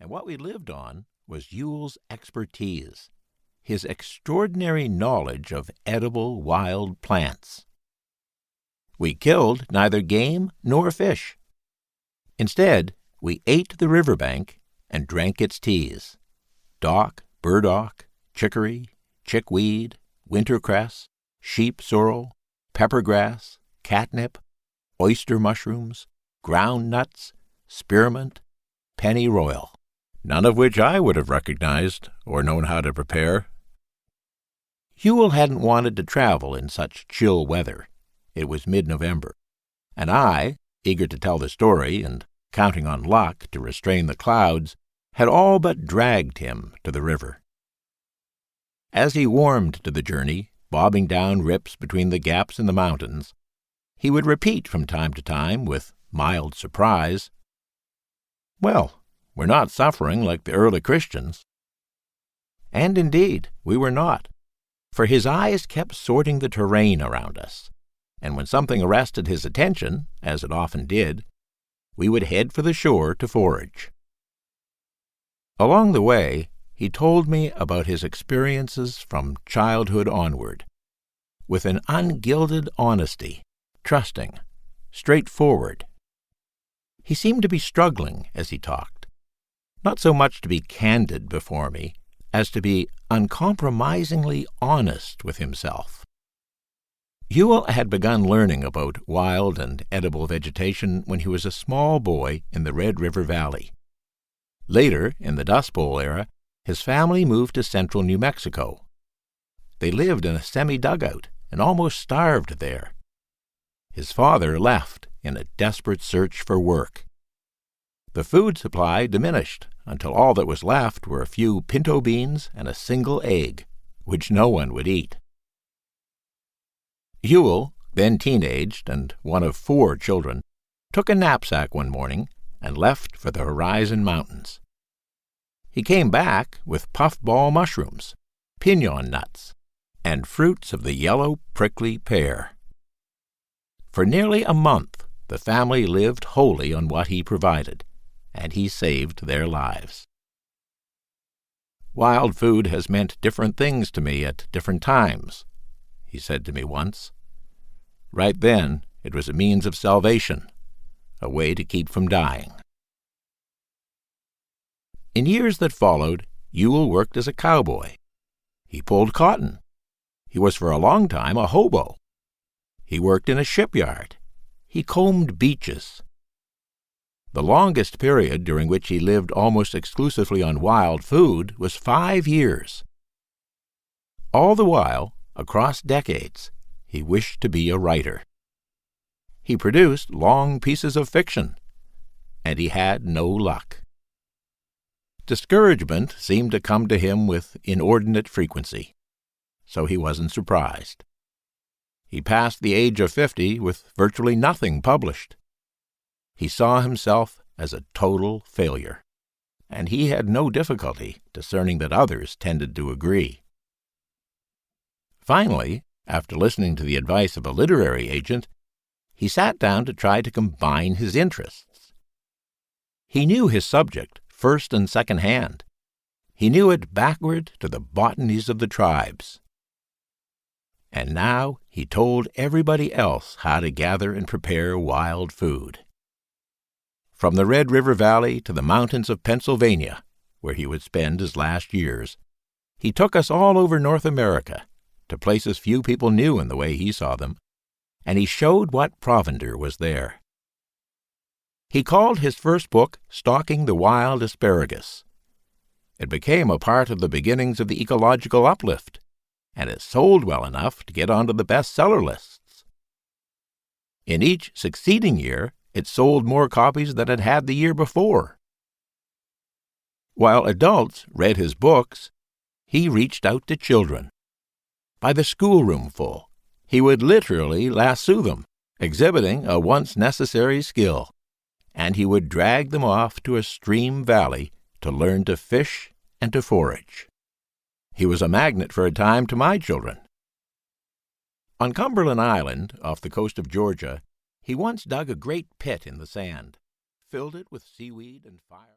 And what we lived on was Euell's expertise, his extraordinary knowledge of edible wild plants. We killed neither game nor fish. Instead, we ate the riverbank and drank its teas: dock, burdock, chicory, chickweed, wintercress, sheep sorrel, peppergrass, catnip, oyster mushrooms, ground nuts, spearmint, pennyroyal, none of which I would have recognized or known how to prepare. Euell hadn't wanted to travel in such chill weather. It was mid-November, and I, eager to tell the story and counting on luck to restrain the clouds, had all but dragged him to the river. As he warmed to the journey, bobbing down rips between the gaps in the mountains, he would repeat from time to time, with mild surprise, "Well, we're not suffering like the early Christians." And indeed, we were not, for his eyes kept sorting the terrain around us, and when something arrested his attention, as it often did, we would head for the shore to forage. Along the way, he told me about his experiences from childhood onward, with an ungilded honesty, trusting, straightforward. He seemed to be struggling as he talked, not so much to be candid before me as to be uncompromisingly honest with himself. Euell had begun learning about wild and edible vegetation when he was a small boy in the Red River Valley. Later, in the Dust Bowl era, his family moved to central New Mexico. They lived in a semi-dugout and almost starved there. His father left in a desperate search for work. The food supply diminished until all that was left were a few pinto beans and a single egg, which no one would eat. Euell, then teenaged and one of 4 children, took a knapsack one morning and left for the Horizon Mountains. He came back with puffball mushrooms, piñon nuts, and fruits of the yellow prickly pear. For nearly a month, the family lived wholly on what he provided, and he saved their lives. "Wild food has meant different things to me at different times," he said to me once. "Right then, it was a means of salvation, a way to keep from dying." In years that followed, Euell worked as a cowboy. He pulled cotton. He was for a long time a hobo. He worked in a shipyard. He combed beaches. The longest period during which he lived almost exclusively on wild food was 5 years. All the while, across decades, he wished to be a writer. He produced long pieces of fiction, and he had no luck. Discouragement seemed to come to him with inordinate frequency, so he wasn't surprised. He passed the age of 50 with virtually nothing published. He saw himself as a total failure, and he had no difficulty discerning that others tended to agree. Finally, after listening to the advice of a literary agent, he sat down to try to combine his interests. He knew his subject first and second hand. He knew it backward to the botanies of the tribes. And now he told everybody else how to gather and prepare wild food. From the Red River Valley to the mountains of Pennsylvania, where he would spend his last years, he took us all over North America, to places few people knew in the way he saw them, and he showed what provender was there. He called his first book Stalking the Wild Asparagus. It became a part of the beginnings of the ecological uplift, and it sold well enough to get onto the bestseller lists. In each succeeding year, it sold more copies than it had the year before. While adults read his books, he reached out to children. By the schoolroomful, he would literally lasso them, exhibiting a once necessary skill, and he would drag them off to a stream valley to learn to fish and to forage. He was a magnet for a time to my children. On Cumberland Island, off the coast of Georgia, he once dug a great pit in the sand, filled it with seaweed and fire.